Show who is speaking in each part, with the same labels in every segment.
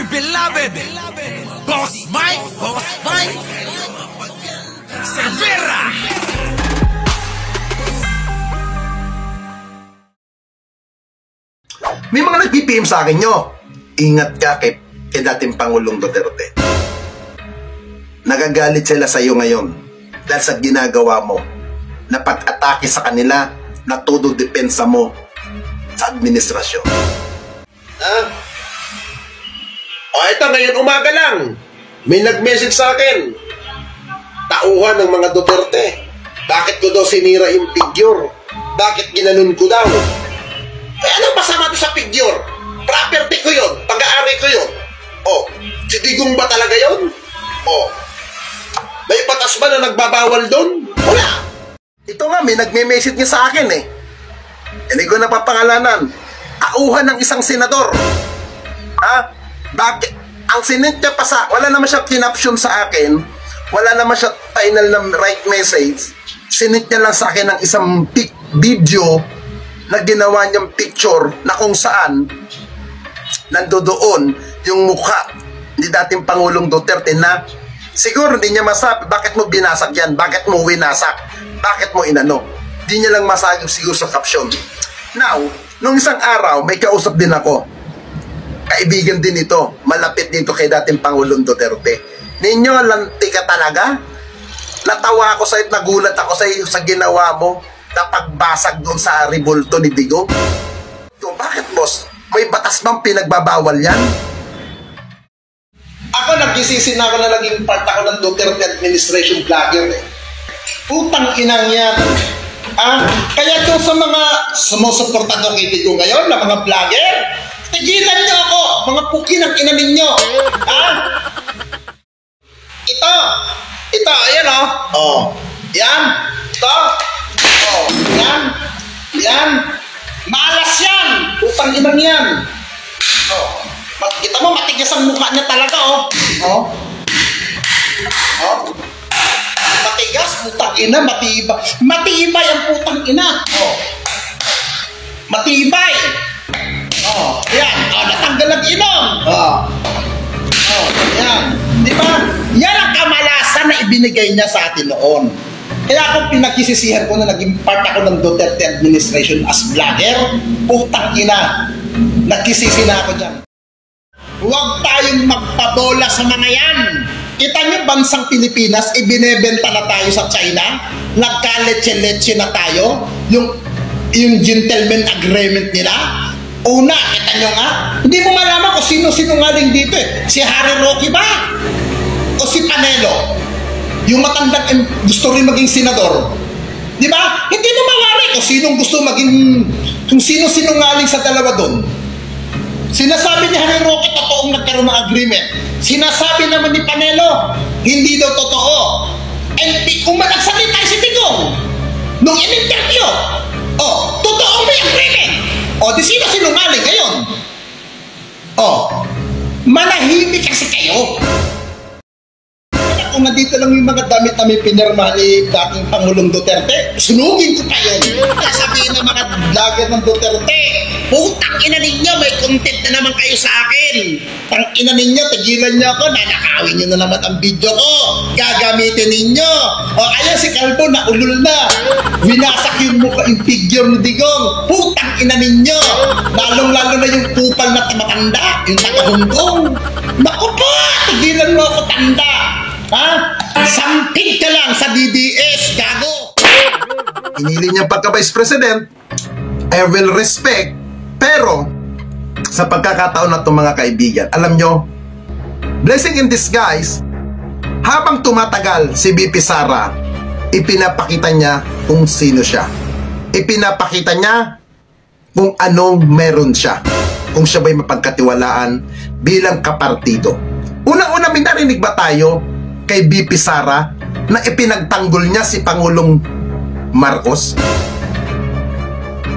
Speaker 1: our beloved Boss Mike Cervera.
Speaker 2: May mga nag-PM sa akin nyo. Ingat ka kay dating Pangulong Duterte. Nagagalit sila sa iyo ngayon dahil sa ginagawa mo na pag-atake sa kanila na todo depensa mo sa administrasyon.
Speaker 3: Ito ngayon umaga lang, may nag-message sa akin. Tauhan ng mga Duterte. Bakit ko daw sinira yung figure? Bakit ginanon ko daw? Anong masama doon sa figure? Property ko yun, pag-aari ko yun. Si Digong ba talaga yun? May batas ba na nagbabawal doon? Wala.
Speaker 2: Ito nga, may nagme-message niya sa akin eh. Hindi ko napapangalanan. Auhan ng isang senador. Bakit? Ang sinend niya pa wala naman siya kinaption sa akin. Wala naman siya final na right message. Sinend niya lang sa akin ng isang video na ginawa niyang picture na kung saan nandoon yung mukha ni dating Pangulong Duterte na siguro hindi niya masabi bakit mo binasak yan, bakit mo winasak, bakit mo inano. Hindi niya lang masabi siguro sa caption. Now, nung isang araw, may kausap din ako. Kaibigan din ito, malapit dito kay dating Pangulong Duterte. Ninyo, lanti ka talaga? Natawa ako sa'yo, nagulat ako sa'yo sa ginawa mo na pagbasag doon sa ribulto ni Digong. So, bakit boss? May batas bang pinagbabawal yan?
Speaker 3: Ako nagsisisi na ako na naging part ako ng Duterte administration vlogger eh. Putang inang yan. Kaya ito sa mga sumusuporta daw kay Digong ngayon na mga vlogger, tigilan niyo ako, mga puki ng ina ninyo. Ito, ayan yan, ito, yan, malas yan, putang inang yan. Kita mo, matigas ang mukha niya talaga, matigas, putang ina, matibay ang putang ina, matibay. Yan, natanggal ang inom. Yan, di ba? Yan ang kamalasan na ibinigay niya sa atin noon. Kaya ako pinagsisisihan ko na naging part ako ng Duterte administration as vlogger, putang ina, nagsisisi na ako dyan. Huwag tayong magpabola sa mga yan. Kita niyo, bansang Pilipinas, ibinebenta na tayo sa China, nagkaletse-letse na tayo, yung gentleman agreement nila. Una, kita nyo nga, hindi mo malaman kung sino-sinungaling dito eh. Si Harry Roque ba? O si Panelo? Yung matandang gusto rin maging senador. Di ba? Hindi mo mawari kung sinong gusto maging, kung sino-sinungaling sa dalawa doon. Sinasabi ni Harry Roque, totoong nagkaroon ng agreement. Sinasabi naman ni Panelo, hindi daw totoo. And kung managsalita si Digong, nung in-interview, totoong may agreement. Di sino sinungaling ngayon? Manahimik kasi kayo. Kung nandito lang yung mga damit na may pinirma ni dating Pangulong Duterte, sunugin ko pa yun. Sabihin ng mga vlogger ng Duterte, putang ina ninyo, may content na naman kayo sa akin. Tang ina ninyo, tigilan nyo ako, nanakawin nyo na naman ang video ko. Gagamitin ninyo. Ayan si Calvo, naulol na. Winasak yung mukha, yung figure ni Digong. Putang ina ninyo. Lalong-lalo na yung kupal na matanda, yung taga-Hongkong. Naku po, tigilan mo ako, tanda. Sampig ka lang sa DDS, gago.
Speaker 2: Inili niyang pagka-Vice President, I will respect. Pero, sa pagkakataon na ito mga kaibigan, alam nyo, blessing in disguise, habang tumatagal si BP Sara, ipinapakita niya kung sino siya. Ipinapakita niya kung anong meron siya. Kung siya ba'y mapagkatiwalaan bilang kapartido. Unang-una, may narinig ba tayo kay BP Sara na ipinagtanggol niya si Pangulong Marcos?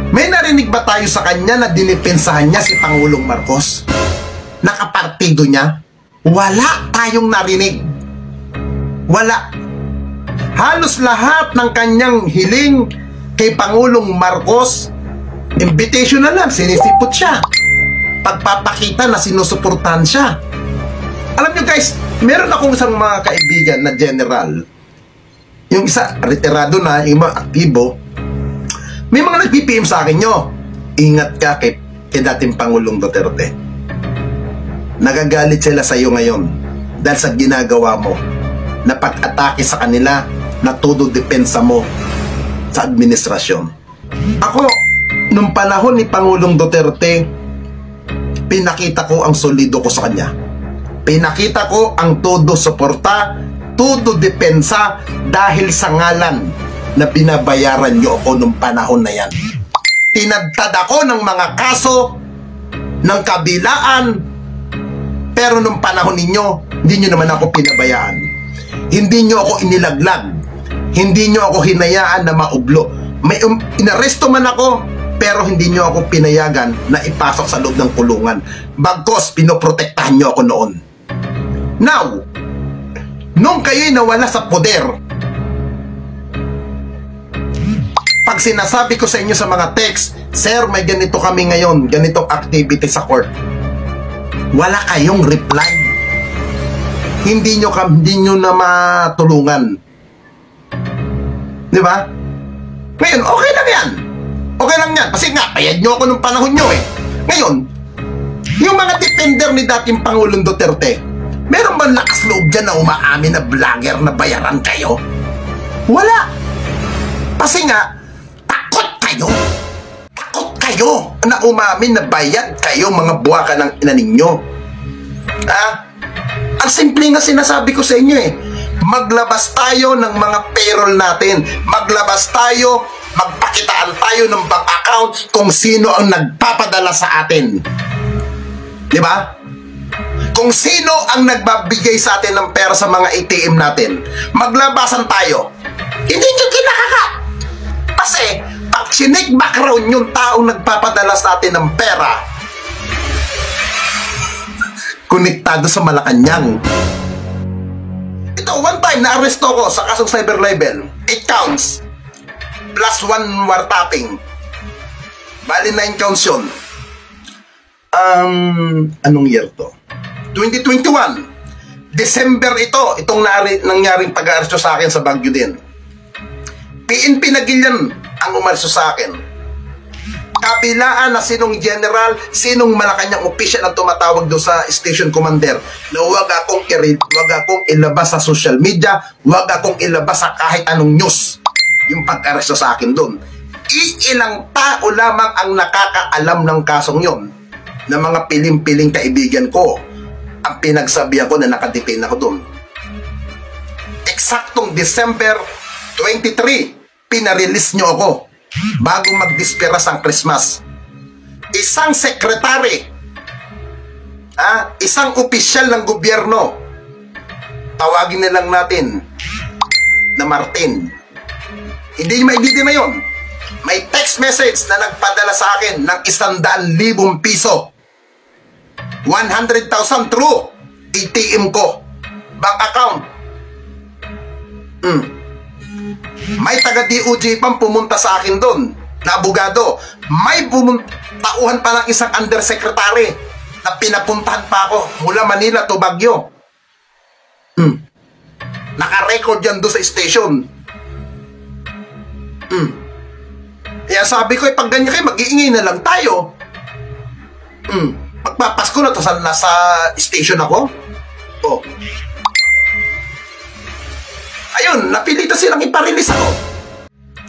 Speaker 2: May narinig ba tayo sa kanya na dinipensahan niya si Pangulong Marcos? Nakapartido niya? Wala tayong narinig. Wala. Halos lahat ng kanyang hiling kay Pangulong Marcos, invitation na lang, sinisipot siya. Pagpapakita na sinusuportahan siya. Alam nyo guys, meron akong isang mga kaibigan na general. Yung isa, retirado na, yung mga aktibo. May mga nag-PPM sa akin nyo. Ingat ka kay dating Pangulong Duterte. Nagagalit sila sa iyo ngayon dahil sa ginagawa mo na pag-atake sa kanila na todo depensa mo sa administrasyon. Ako, nung panahon ni Pangulong Duterte, pinakita ko ang solido ko sa kanya. Pinakita ko ang todo suporta, todo depensa dahil sa ngalan na binabayaran niyo ako nung panahon na yan. Tinadtad ako ng mga kaso ng kabilaan, pero nung panahon ninyo, hindi nyo naman ako pinabayaan. Hindi nyo ako inilaglag. Hindi nyo ako hinayaan na maublo. May inaresto man ako, pero hindi nyo ako pinayagan na ipasok sa loob ng kulungan. Bagkos, pinoprotektahan nyo ako noon. Now, nung kayo'y nawala sa poder, pag sinasabi ko sa inyo sa mga text, sir, may ganito kami ngayon, ganitong activity sa court, wala kayong reply. Hindi nyo na matulungan. Di ba? Ngayon, okay lang yan. Okay lang yan. Kasi nga, payad nyo ako nung panahon nyo eh. Ngayon, yung mga defender ni dating Pangulong Duterte, meron ba lakas loob dyan na umaamin na vlogger na bayaran kayo? Wala. Kasi nga, takot kayo na umamin na bayad kayo mga buwaka ng ina ninyo. Ang simple nga sinasabi ko sa inyo eh. Maglabas tayo ng mga payroll natin. Maglabas tayo, magpakitaan tayo ng bank account kung sino ang nagpapadala sa atin. Di ba? Kung sino ang nagbabigay sa atin ng pera sa mga ATM natin. Maglabasan tayo. Hindi nyo kinakakat. Kasi, pag sinek background yung taong nagpapadala sa atin ng pera, konektado sa Malacanang. Ito, one time na-arresto ko sa kasong cyber libel. 8 counts. Plus 1 wiretapping. Bali 9 counts yun. Anong year to? 2021. December ito. Itong nangyaring pag-arresto sa akin sa Baguio din. PNP Nagilian ang umarso sa akin. Kabilaan na sinong general, sinong Malacanang official ang tumatawag doon sa station commander na huwag akong ilabas sa social media, huwag akong ilabas sa kahit anong news yung pag-aresto sa akin doon. Iilang tao lamang ang nakakaalam ng kasong yon na mga piling-piling kaibigan ko ang pinagsabihan ko na nakadetain ako doon. Eksaktong December 23, pinarelease nyo ako bago magdisperas ang Christmas. Isang sekretary, isang opisyal ng gobyerno, tawagin na lang natin na Martin. Hindi na yun. May text message na nagpadala sa akin ng 100,000 piso. 100,000 through ATM ko, bank account. May taga-DOJ pang pumunta sa akin doon na abogado. May tauhan pa ng isang undersecretary na pinapuntahan pa ako mula Manila to Baguio. Naka-record yan doon sa station. Kaya sabi ko, pag ganyan kayo, mag-iingay na lang tayo. Magpapasko na to, nasa station ako. Ayun, napilitan silang iparelease ako.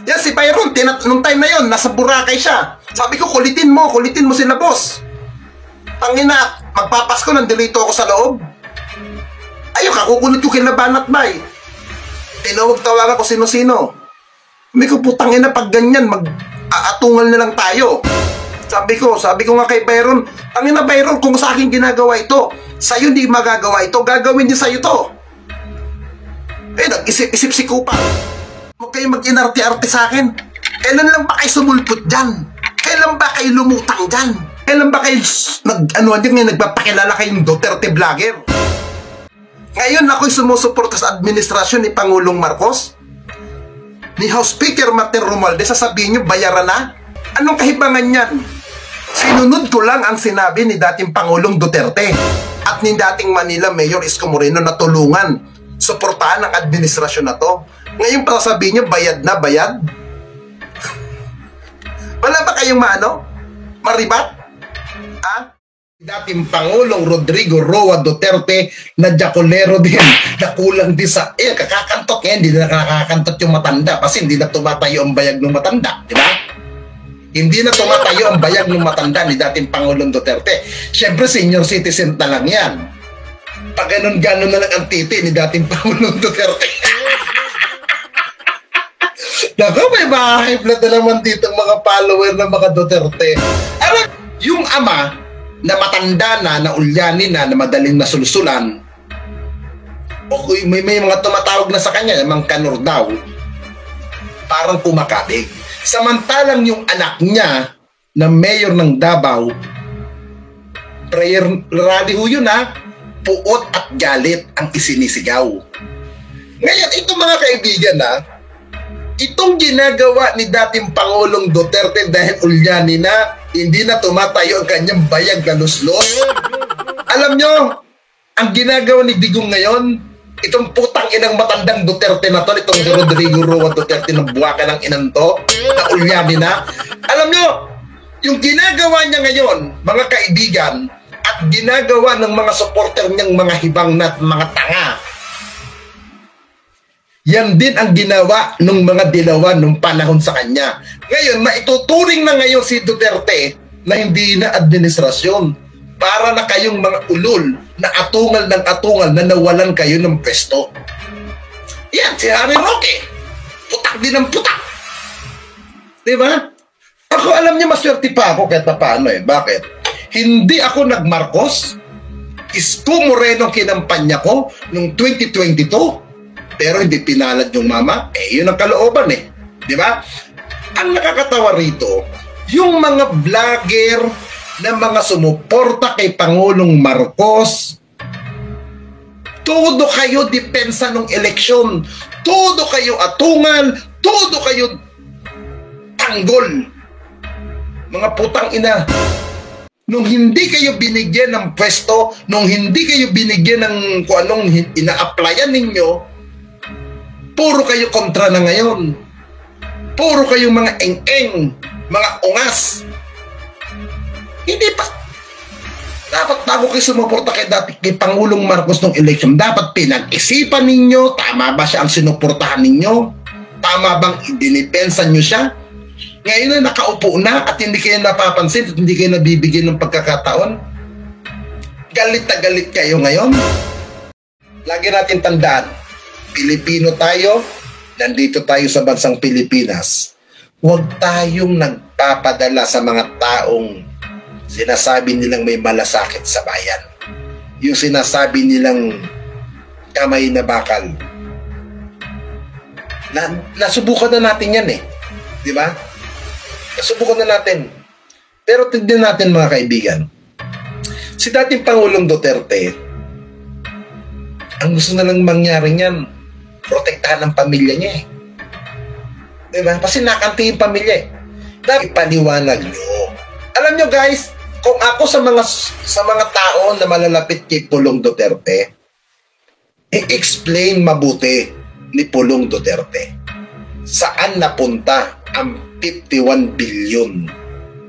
Speaker 2: Yan, si Byron, nung time na yon, nasa Boracay siya. Sabi ko, kulitin mo sila, boss. Tangina, magpapasko, nandilito ako sa loob. Ayun, kakukulit ko kila Banat Bay. Tinawag-tawagan ko sino-sino. May ko putangina, pag ganyan, mag-aatungal na lang tayo. Sabi ko nga kay Byron, tangina Byron, kung sa akin ginagawa ito, sa'yo hindi magagawa ito, gagawin din sa'yo to. Nag-isip-isip si Kupa. Huwag kayo mag-inarte-arte sa akin. Kailan lang ba kayo sumulpot dyan? Kailan ba kayo lumutang dyan? Kailan ba kayo nagpapakilala kayong Duterte vlogger? Ngayon ako'y sumusuporta sa administrasyon ni Pangulong Marcos, ni House Speaker Martin Romualdez. Sasabihin nyo, bayaran na? Anong kahibangan yan? Sinunod ko lang ang sinabi ni dating Pangulong Duterte at ni dating Manila Mayor Isko Moreno na tulungan, suportahan ang administrasyon na to. Ngayon pa sabihin niyo, bayad na bayad? Wala ba kayong maribat? Ha? Dating Pangulong Rodrigo Roa Duterte na jacolero din, nakulang din sa, kakakantot ngayon, hindi na nakakakantot yung matanda kasi hindi na tumatayo ang bayag ng matanda, di ba? Hindi na tumatayo ang bayag ng matanda ni dating Pangulong Duterte. Siyempre, senior citizen na lang yan. Pag ganun-ganon na lang ang titi ni dating Pangulong Duterte. Naku, may bahay blood na naman dito mga follower ng mga Duterte. Yung ama na matanda na ulyanin na madaling nasulsulan, okay, may mga tumatawag na sa kanya, mang kanor daw, parang kumakabig. Samantalang yung anak niya na mayor ng Davao, prayer rally ho yun puot at galit ang isinisigaw. Ngayon, itong mga kaibigan itong ginagawa ni dating Pangulong Duterte dahil ulyani na, hindi na tumatayo ang kanyang bayag na luslos. Alam nyo, ang ginagawa ni Digong ngayon, itong putang inang matandang Duterte na to, itong Rodrigo Roa Duterte ng buwaka ng inan to, na ulyani na. Alam nyo, yung ginagawa niya ngayon, mga kaibigan, at ginagawa ng mga supporter niyang mga hibang na mga tanga, yan din ang ginawa ng mga dilawan nung panahon sa kanya. Ngayon, maituturing na ngayon si Duterte na hindi na administrasyon. Para na kayong mga ulol na atungal ng atungal na nawalan kayo ng pwesto. Yan, si Harry Roque. Putak din ng putak. Diba? Ako alam niya, maswerte pa ako kahit na paano Bakit? Hindi ako nag-Marcos. Isko Moreno kinampanya ko noong 2022. Pero hindi pinalad yung mama, yun ang kalooban di ba? Ang nakakatawa rito, yung mga vlogger na mga sumuporta kay Pangulong Marcos, todo kayo depensa ng eleksyon, todo kayo atungan, todo kayo tanggol. Mga putang ina, nung hindi kayo binigyan ng pwesto, nung hindi kayo binigyan ng kung anong ina-applyan ninyo, puro kayo kontra na ngayon. Puro kayo mga eng-eng, mga ungas. Hindi pa. Dapat bago kayo sumuporta kay Pangulong Marcos ng election, dapat pinag-isipan ninyo, tama ba siya ang sinuportahan ninyo? Tama bang idinipensa nyo siya? Ngayon na nakaupo na at hindi kayo napapansin at hindi kayo nabibigyan ng pagkakataon? Galit na galit kayo ngayon? Lagi natin tandaan, Pilipino tayo, nandito tayo sa bansang Pilipinas. Huwag tayong nagpapadala sa mga taong sinasabi nilang may malasakit sa bayan. Yung sinasabi nilang kamay na bakal. Nasubukan na natin yan di ba? Nasubukan na natin. Pero tignan natin mga kaibigan. Si dating Pangulong Duterte, ang gusto na lang mangyari niyan, protektahan ang pamilya niya diba? Kasi nakanti yung pamilya Dapat paliwanag nyo. Alam nyo guys, kung ako sa mga tao na malalapit kay Pulong Duterte, i-explain mabuti ni Pulong Duterte saan napunta ang 51 billion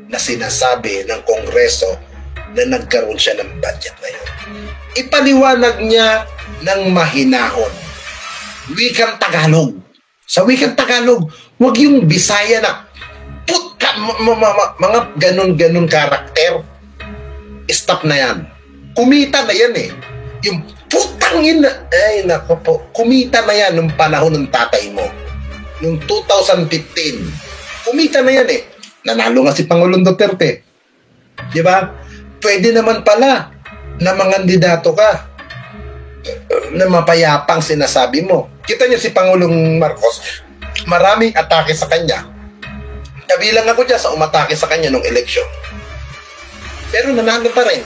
Speaker 2: na sinasabi ng Kongreso na nagkaroon siya ng budget ngayon. Ipaliwanag niya ng mahinahon. Wikang Tagalog. Sa wikang Tagalog, wag yung Bisaya na mga ganun-ganun karakter. Stop na yan. Kumita na yan Yung putangin na, nako po, kumita na yan nung panahon ng tatay mo. Nung 2015. Kumita na yan Nanalo nga si Pangulong Duterte. Diba? Pwede naman pala na mga kandidato ka na mapayapang sinasabi mo. Kita niyo si Pangulong Marcos, maraming atake sa kanya. Kabilang ako dyan sa umatake sa kanya nung eleksyon. Pero nanalo pa rin.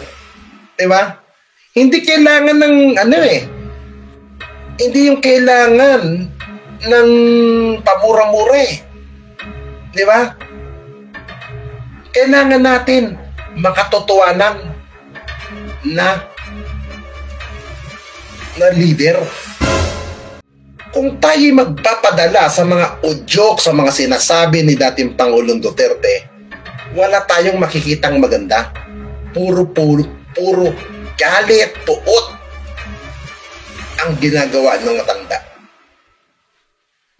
Speaker 2: Diba? Hindi kailangan ng hindi yung kailangan ng pamura-mura Diba? Kailangan natin makatotohanan na leader. Kung tayo magpapadala sa mga udyok, sa mga sinasabi ni dating Pangulong Duterte, wala tayong makikitang maganda. Puro galit, puot ang ginagawa ng matanda.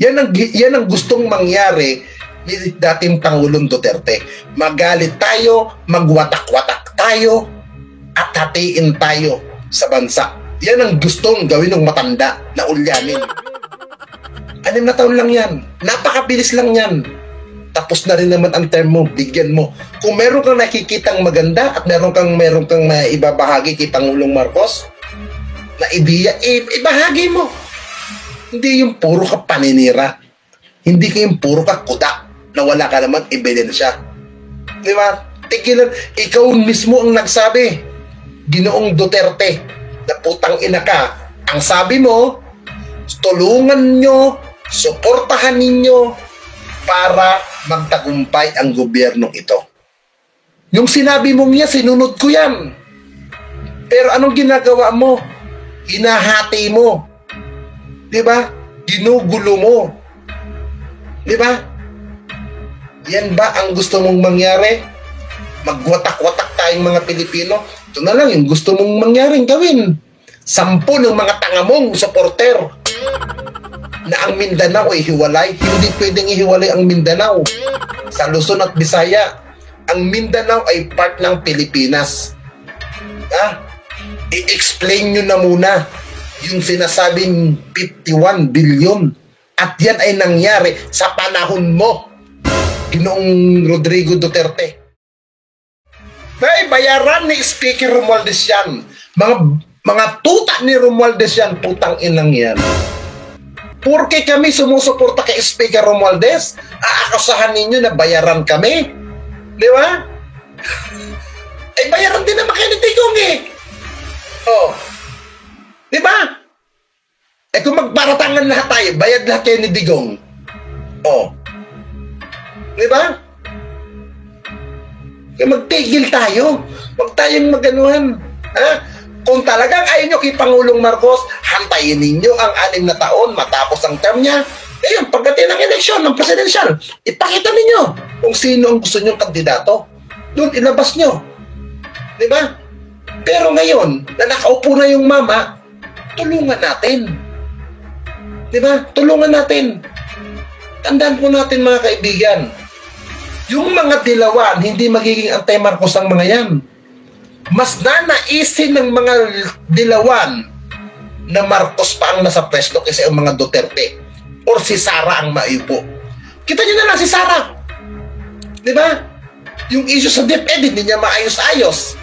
Speaker 2: Yan ang gustong mangyari ni dating Pangulong Duterte. Magalit tayo, magwatak-watak tayo, at hatiin tayo sa bansa. Yan ang gustong gawin ng matanda na ulyanin. 6 na taon lang yan. Napakabilis lang yan. Tapos na rin naman ang term mo, bigyan mo. Kung meron kang nakikitang maganda at meron kang maibabahagi kay Pangulong Marcos na ideya, ibahagi mo. Hindi yung puro ka paninira. Hindi yung puro ka kuda na wala ka naman ebidensya. Di ba? Tigilan. Ikaw mismo ang nagsabi, Ginoong Duterte, na putang ina ka. Ang sabi mo, tulungan nyo, suportahan ninyo para magtagumpay ang gobyernong ito. Yung sinabi mong yan, sinunod ko yan. Pero anong ginagawa mo? Hinahati mo. Diba? Ginugulo mo. Diba? Yan ba ang gusto mong mangyari? Magwatak-watak tayong mga Pilipino? Ito na lang yung gusto mong mangyaring gawin. 10 ng mga tanga mong supporter na ang Mindanao ay hiwalay. Hindi pwedeng ihiwalay ang Mindanao. Sa Luzon at Visaya, ang Mindanao ay part ng Pilipinas. I-explain nyo na muna yung sinasabing 51 billion. At yan ay nangyari sa panahon mo, Ginoong Rodrigo Duterte. May bayaran ni Speaker Romualdez yan. Mga tuta ni Romualdez yan, putang inang yan. Porque kami sumusuporta kay Speaker Romualdez, aakasahan ninyo na bayaran kami. Di ba? Ay bayaran din naman kayo ni Digong eh. Oh. Di ba? Eh kung magparatangan lahat tayo, bayad lahat kayo ni Digong. Oh. Di ba? Kaya magtigil tayo. Huwag tayong maganuhan. Ha? Kung talagang ayaw nyo kay Pangulong Marcos, hantayin ninyo ang 6 na taon matapos ang term niya. Ngayon, pagdating ng eleksyon ng presidential, ipakita ninyo kung sino ang gusto nyong kandidato. Doon, ilabas nyo. Di ba? Pero ngayon, na nakaupo na yung mama, tulungan natin. Di ba? Tulungan natin. Tandaan po natin mga kaibigan, yung mga dilawan, hindi magiging anti-Marcos ang mga yan. Mas nanaisin ng mga dilawan na Marcos pa ang nasa pwesto kasi ang mga Duterte or si Sara ang maiupo. Kita nyo na lang si Sara. Di ba? Yung issue sa DepEd, hindi niya maayos-ayos.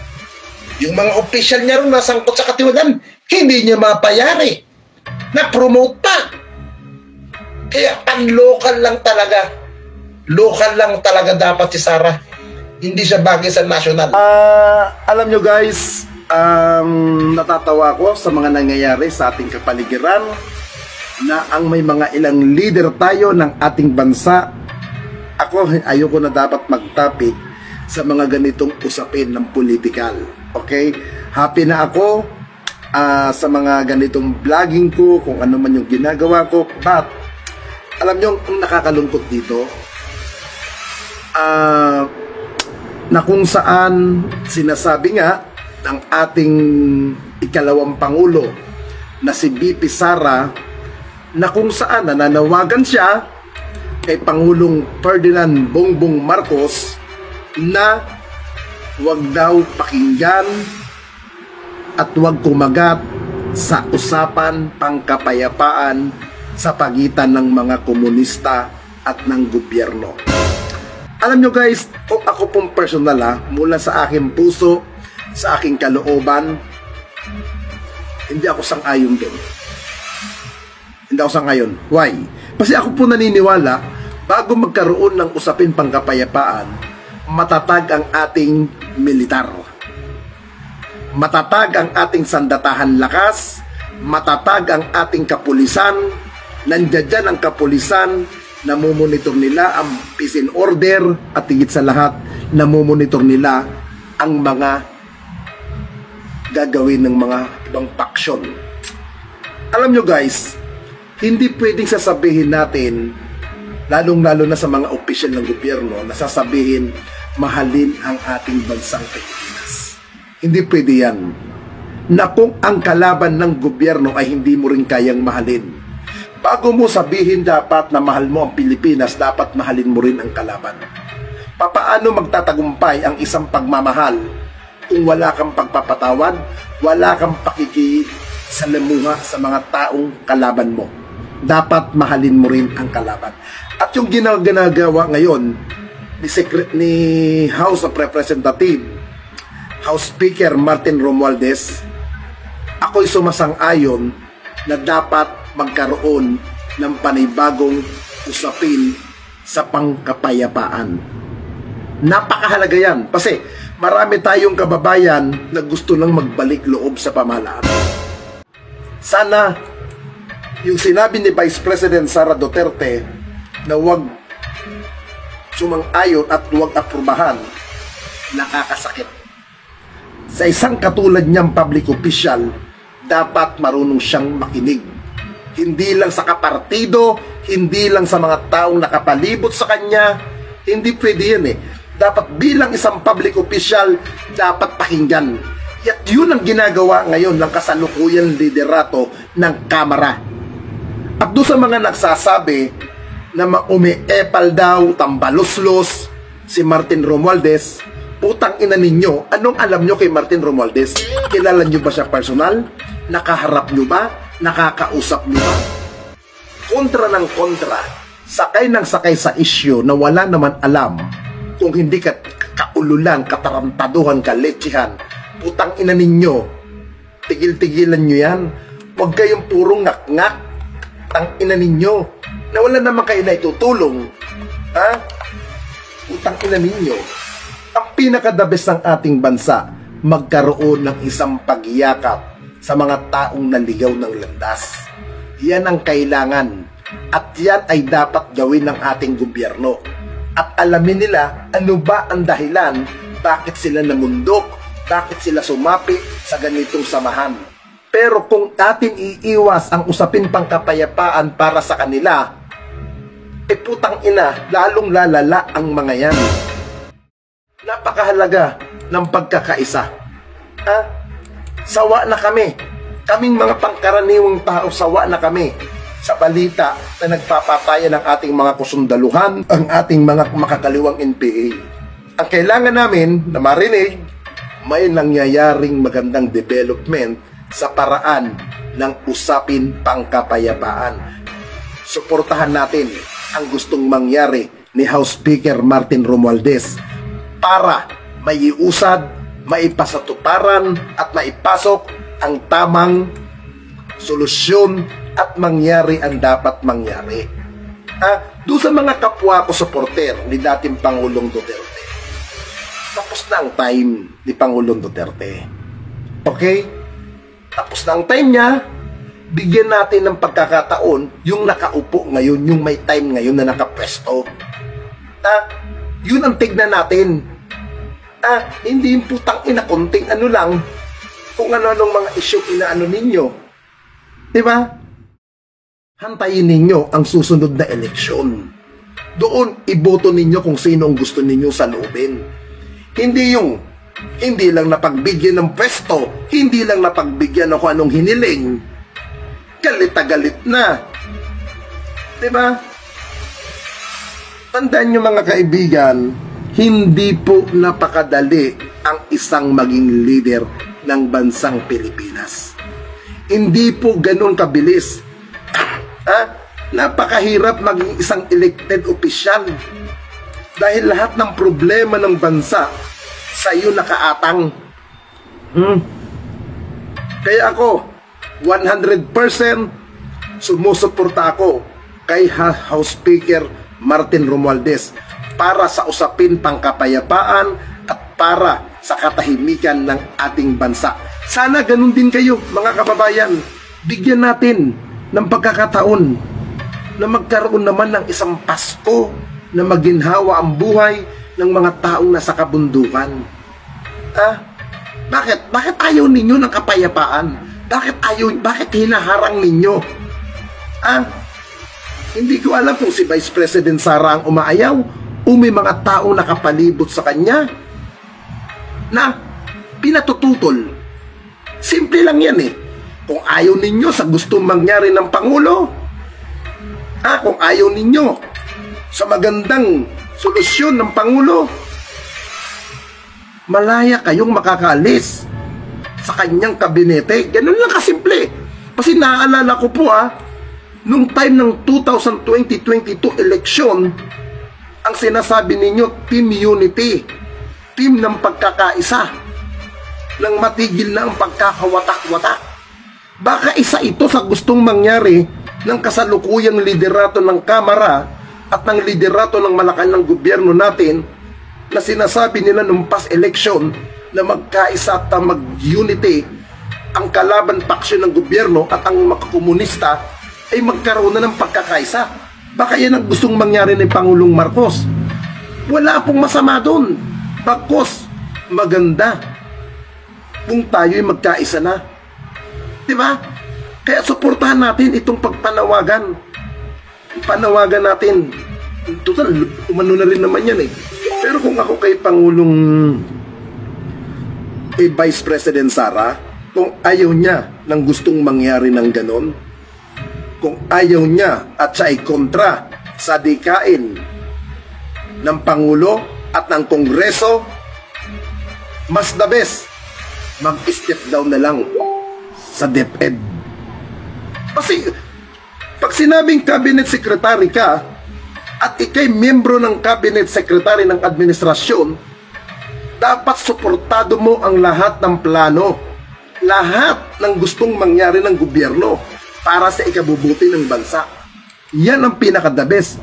Speaker 2: Yung mga official niya rin nasangkot sa katiwalaan, hindi niya mapayari. Na-promote pa. Kaya pan-local lang talaga. Local lang talaga dapat si Sara. Hindi siya bagay sa national.
Speaker 4: Alam nyo guys, natatawa ko sa mga nangyayari sa ating kapaligiran na ang may mga ilang leader tayo ng ating bansa. Ako, ayoko na dapat mag-topic sa mga ganitong usapin ng political. Okay? Happy na ako sa mga ganitong vlogging ko, kung ano man yung ginagawa ko. But, alam nyo, ang nakakalungkot dito, na kung saan sinasabi nga ng ating ikalawang Pangulo na si BP Sara, na kung saan nananawagan siya kay Pangulong Ferdinand Bongbong Marcos na wag daw pakinggan at wag kumagat sa usapan pangkapayapaan sa pagitan ng mga komunista at ng gobyerno. Alam nyo guys, ako pong personal mula sa aking puso, sa aking kalooban, hindi ako sang-ayon doon. Hindi ako sang-ayon. Why? Kasi ako po naniniwala, bago magkaroon ng usapin pangkapayapaan, matatag ang ating militar. Matatag ang ating sandatahan lakas, matatag ang ating kapulisan, nandiyan dyan ang kapulisan, namumonitor nila ang peace and order at higit sa lahat namumonitor nila ang mga gagawin ng mga ibang paksyon. Alam nyo guys, hindi pwedeng sasabihin natin, lalong-lalo na sa mga opisyal ng gobyerno, na sasabihin mahalin ang ating bansang Pilipinas. Hindi pwede yan. Na kung ang kalaban ng gobyerno ay hindi mo rin kayang mahalin. Bago mo sabihin dapat na mahal mo ang Pilipinas, dapat mahalin mo rin ang kalaban. Papaano magtatagumpay ang isang pagmamahal kung wala kang pagpapatawad, wala kang pakikisalamuha sa mga taong kalaban mo? Dapat mahalin mo rin ang kalaban. At yung ginagawa ngayon ni House of Representatives, House Speaker Martin Romualdez, ako'y sumasang-ayon na dapat magkaroon ng panibagong usapin sa pangkapayapaan. Napakahalaga yan kasi marami tayong kababayan na gusto nang magbalik loob sa pamahalaan. Sana yung sinabi ni Vice President Sara Duterte na huwag sumang-ayon at huwag aprubahan, nakakasakit. Sa isang katulad niyang public official, dapat marunong siyang makinig. Hindi lang sa kapartido, hindi lang sa mga taong nakapalibot sa kanya, hindi pwede yan eh. Dapat bilang isang public official, dapat pakinggan. At yun ang ginagawa ngayon ng kasalukuyang liderato ng Kamara. At doon sa mga nagsasabi na umiepal daw, tambaluslos si Martin Romualdez, putang ina ninyo, anong alam nyo kay Martin Romualdez? Kilala nyo ba siya personal? Nakaharap nyo ba? Nakakausap nyo ba? Kontra ng kontra, sakay ng sakay sa isyu na wala naman alam, kung hindi ka kaululan, katarantaduhan, kaletsihan, putang ina ninyo, tigil-tigilan nyo yan. Huwag kayong purong ngak-ngak, tang ina ninyo, na wala naman kayo na itutulong. Ha? Putang ina ninyo. Ang pinakadabes ng ating bansa, magkaroon ng isang pagyakap sa mga taong naligaw ng landas. Yan ang kailangan. At yan ay dapat gawin ng ating gobyerno. At alamin nila ano ba ang dahilan, bakit sila namundok, bakit sila sumapi sa ganitong samahan. Pero kung atin iiwas ang usapin pangkapayapaan para sa kanila, putang ina, lalong lalala ang mga yan. Napakahalaga ng pagkakaisa. Ha? Sawa na kami. Kaming mga pangkaraniwang tao, sawa na kami sa balita na nagpapatayan ng ating mga kusundaluhan, ang ating mga makakaliwang NPA. Ang kailangan namin na marinig, may nangyayaring magandang development sa paraan ng usapin pangkapayapaan. Suportahan natin ang gustong mangyari ni House Speaker Martin Romualdez para maiusad, maipasatuparan at maipasok ang tamang solusyon at mangyari ang dapat mangyari. Doon sa mga kapwa ko supporter ni dating Pangulong Duterte, tapos na ang time ni Pangulong Duterte. Okay? Tapos na ang time niya, bigyan natin ng pagkakataon yung nakaupo ngayon, yung may time ngayon na nakapwesto. Yun ang tignan natin. Hindi yung putang ina, konting ano lang, kung ano-anong mga issue inaano ninyo. Diba? Hantayin ninyo ang susunod na eleksyon. Doon, iboto ninyo kung sino ang gusto ninyo saloobin. Hindi yung, hindi lang napagbigyan ng pwesto, hindi lang napagbigyan ng kung anong hiniling. Galit na galit na. Diba? Tandaan nyo mga kaibigan, hindi po napakadali ang isang maging leader ng bansang Pilipinas. Hindi po ganun kabilis. Napakahirap maging isang elected official dahil lahat ng problema ng bansa sa iyo nakaatang. Kaya ako 100% sumusuporta ako kay House Speaker Martin Romualdez para sa usapin pangkapayapaan at para sa katahimikan ng ating bansa. Sana ganun din kayo mga kababayan. Bigyan natin ng pagkakataon na magkaroon naman ng isang Pasko na maginhawa ang buhay ng mga taong nasa kabundukan. Bakit? Bakit ayaw ninyo ng kapayapaan? Bakit hinaharang ninyo? Hindi ko alam kung si Vice President Sara ang umaayaw o may mga taong nakapalibot sa kanya na pinatututol. Simple lang yan eh. Kung ayaw ninyo sa gustong mangyari ng Pangulo, kung ayaw ninyo sa magandang solusyon ng Pangulo, malaya kayong makakaalis sa kanyang kabinete. Ganun lang kasimple. Kasi naaalala ko po nung time ng 2022 election, ang sinasabi ninyo, team unity, team ng pagkakaisa, nang matigil na ang pagkakawatak-watak. Baka isa ito sa gustong mangyari ng kasalukuyang liderato ng Kamara at ng liderato ng Malacanang gobyerno natin, na sinasabi nila nung past election na magkaisa at mag-unity ang kalaban paksyon ng gobyerno at ang mga komunista ay magkaroon na ng pagkakaisa. Baka yan ang gustong mangyari ni Pangulong Marcos. Wala pong masama doon. Bagkus, maganda kung tayo'y magkaisa na. Diba? Kaya suportahan natin itong pagpanawagan. Panawagan natin. Total, umano na rin naman yan eh. Pero kung ako kay Pangulong Vice President Sara, kung ayaw niya ng gustong mangyari ng ganon, kung ayaw niya at siya ay kontra sa dikain ng Pangulo at ng Kongreso, mas the best, mag-step down na lang sa DepEd. Kasi pag sinabing cabinet secretary ka at ikay miyembro ng cabinet secretary ng administrasyon, dapat suportado mo ang lahat ng plano, lahat ng gustong mangyari ng gobyerno para sa ikabubuti ng bansa. Yan ang pinaka-the best.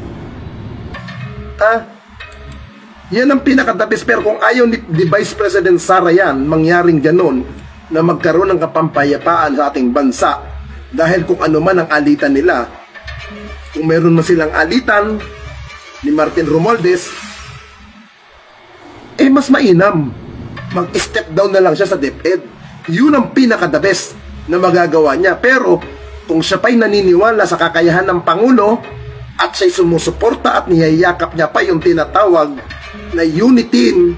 Speaker 4: Yan ang pinaka-the best. Pero kung ayaw ni Vice President Sara yan, mangyaring ganon, na magkaroon ng kapampayapaan sa ating bansa, dahil kung ano man ang alitan nila, kung meron man silang alitan ni Martin Romualdez, mas mainam mag-step down na lang siya sa DepEd. Yun ang pinaka-the best na magagawa niya. Pero kung siya pa'y naniniwala sa kakayahan ng Pangulo at siya'y sumusuporta at niyayakap niya pa yung tinatawag na unity,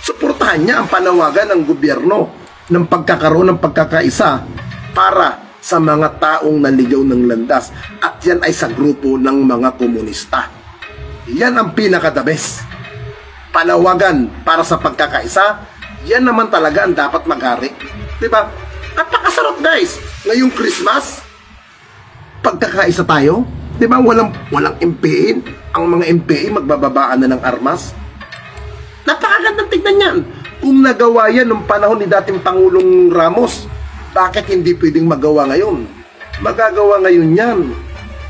Speaker 4: suportahan niya ang panawagan ng gobyerno ng pagkakaroon ng pagkakaisa para sa mga taong naligaw ng landas, at yan ay sa grupo ng mga komunista. Yan ang pinaka-the best. Panawagan para sa pagkakaisa, yan naman talaga ang dapat mag-hari. Diba? Napakasarap guys. Ngayong Christmas, pagkakaisa tayo. Diba? Walang MPA. Ang mga MPA magbababaan na ng armas. Napakagandang tignan yan. Kung nagawa yan nung panahon ni dating Pangulong Ramos, bakit hindi pwedeng magawa ngayon? Magagawa ngayon yan,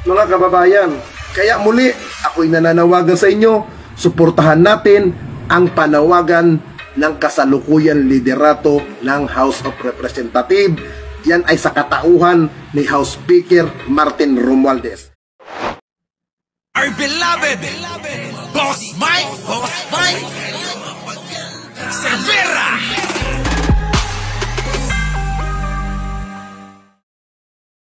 Speaker 4: mga kababayan. Kaya muli, ako'y nananawagan sa inyo, suportahan natin ang panawagan ng kasalukuyan liderato ng House of Representatives. Yan ay sa katauhan ni House Speaker Martin Romualdez.
Speaker 1: Our beloved Boss Mike Cervera.